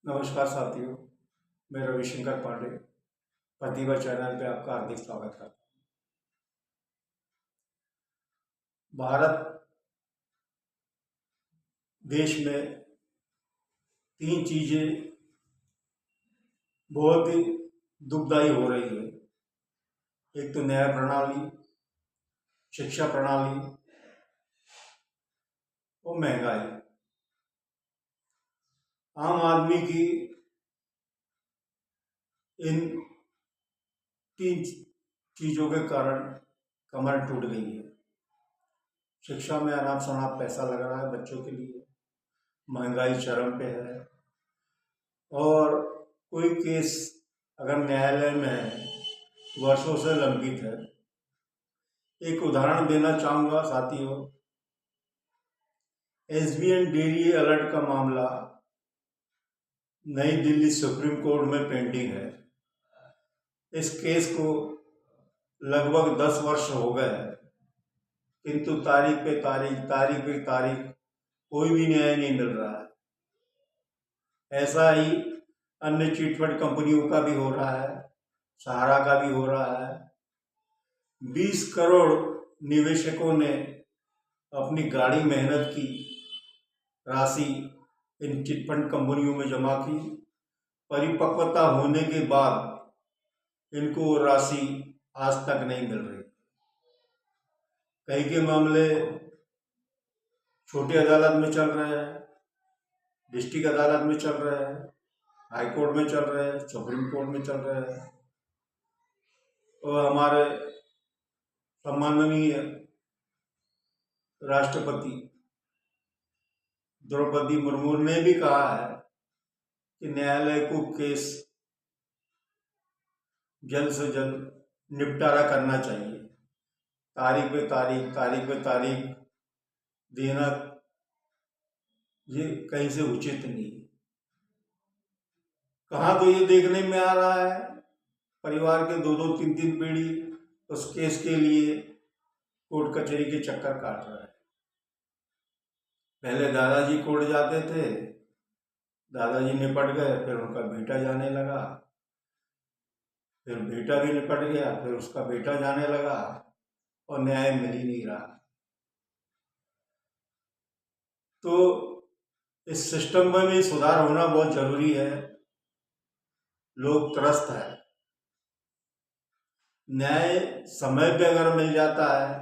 नमस्कार साथियों, मैं रविशंकर पांडे प्रतिभा चैनल पे आपका हार्दिक स्वागत करता हूँ। भारत देश में तीन चीजें बहुत ही दुखदायी हो रही है। एक तो न्याय प्रणाली, शिक्षा प्रणाली और महंगाई। आम आदमी की इन तीन चीजों के कारण कमर टूट गई है। शिक्षा में अनाप शनाप पैसा लग रहा है बच्चों के लिए, महंगाई चरम पे है, और कोई केस अगर न्यायालय में है वर्षों से लंबित है। एक उदाहरण देना चाहूंगा साथियों, एसबीएन डेयरी अलर्ट का मामला नई दिल्ली सुप्रीम कोर्ट में पेंडिंग है। इस केस को लगभग 10 वर्ष हो गए, किंतु तारीख पे तारीख कोई भी न्याय नहीं मिल रहा है। ऐसा ही अन्य चिटफंड कंपनियों का भी हो रहा है, सहारा का भी हो रहा है। 20 करोड़ निवेशकों ने अपनी गाढ़ी मेहनत की राशि इन चिटफंड कंपनियों में जमा की। परिपक्वता होने के बाद इनको राशि आज तक नहीं मिल रही। कई के मामले छोटी अदालत में चल रहे हैं, डिस्ट्रिक्ट अदालत में चल रहे हैं, हाई कोर्ट में चल रहे हैं, सुप्रीम कोर्ट में चल रहे हैं। और हमारे सम्माननीय राष्ट्रपति द्रौपदी मुर्मू ने भी कहा है कि न्यायालय को केस जल्द से जल्द निपटारा करना चाहिए। तारीख पे तारीख देना ये कहीं से उचित नहीं। कहाँ तो ये देखने में आ रहा है परिवार के दो तीन पीढ़ी उस केस के लिए कोर्ट कचहरी के चक्कर काट रहा है। पहले दादाजी कोर्ट जाते थे, दादाजी निपट गए, फिर उनका बेटा जाने लगा, फिर बेटा भी निपट गया, फिर उसका बेटा जाने लगा, और न्याय मिल ही नहीं रहा। तो इस सिस्टम में भी सुधार होना बहुत जरूरी है। लोग त्रस्त है। न्याय समय पे अगर मिल जाता है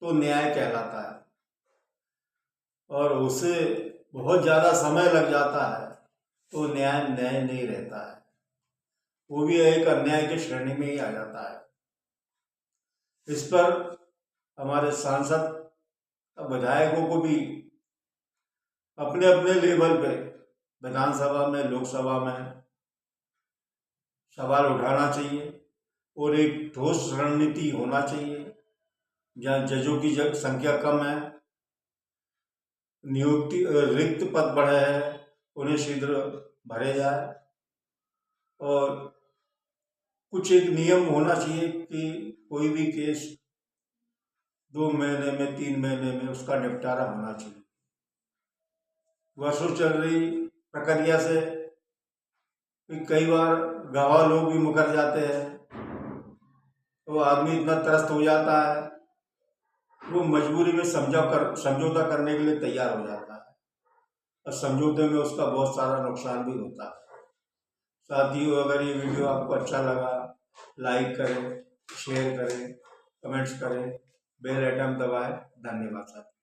तो न्याय कहलाता है, और उसे बहुत ज्यादा समय लग जाता है तो न्याय नहीं रहता है, वो भी एक अन्याय की श्रेणी में ही आ जाता है। इस पर हमारे सांसद विधायकों को भी अपने अपने लेवल पे विधानसभा में, लोकसभा में सवाल उठाना चाहिए, और एक ठोस रणनीति होना चाहिए। जहाँ जजों की संख्या कम है, नियुक्ति रिक्त पद बढ़े हैं, उन्हें शीघ्र भरे जाए, और कुछ एक नियम होना चाहिए कि कोई भी केस 2 महीने में, 3 महीने में उसका निपटारा होना चाहिए। वर्षों चल रही प्रक्रिया से कई बार गवाह लोग भी मुकर जाते हैं, तो आदमी इतना त्रस्त हो जाता है, वो मजबूरी में समझौता करने के लिए तैयार हो जाता है, और समझौते में उसका बहुत सारा नुकसान भी होता है। साथियों, अगर ये वीडियो आपको अच्छा लगा, लाइक करें, शेयर करें, कमेंट्स करें, बेल आइकन दबाएं। धन्यवाद साथियों।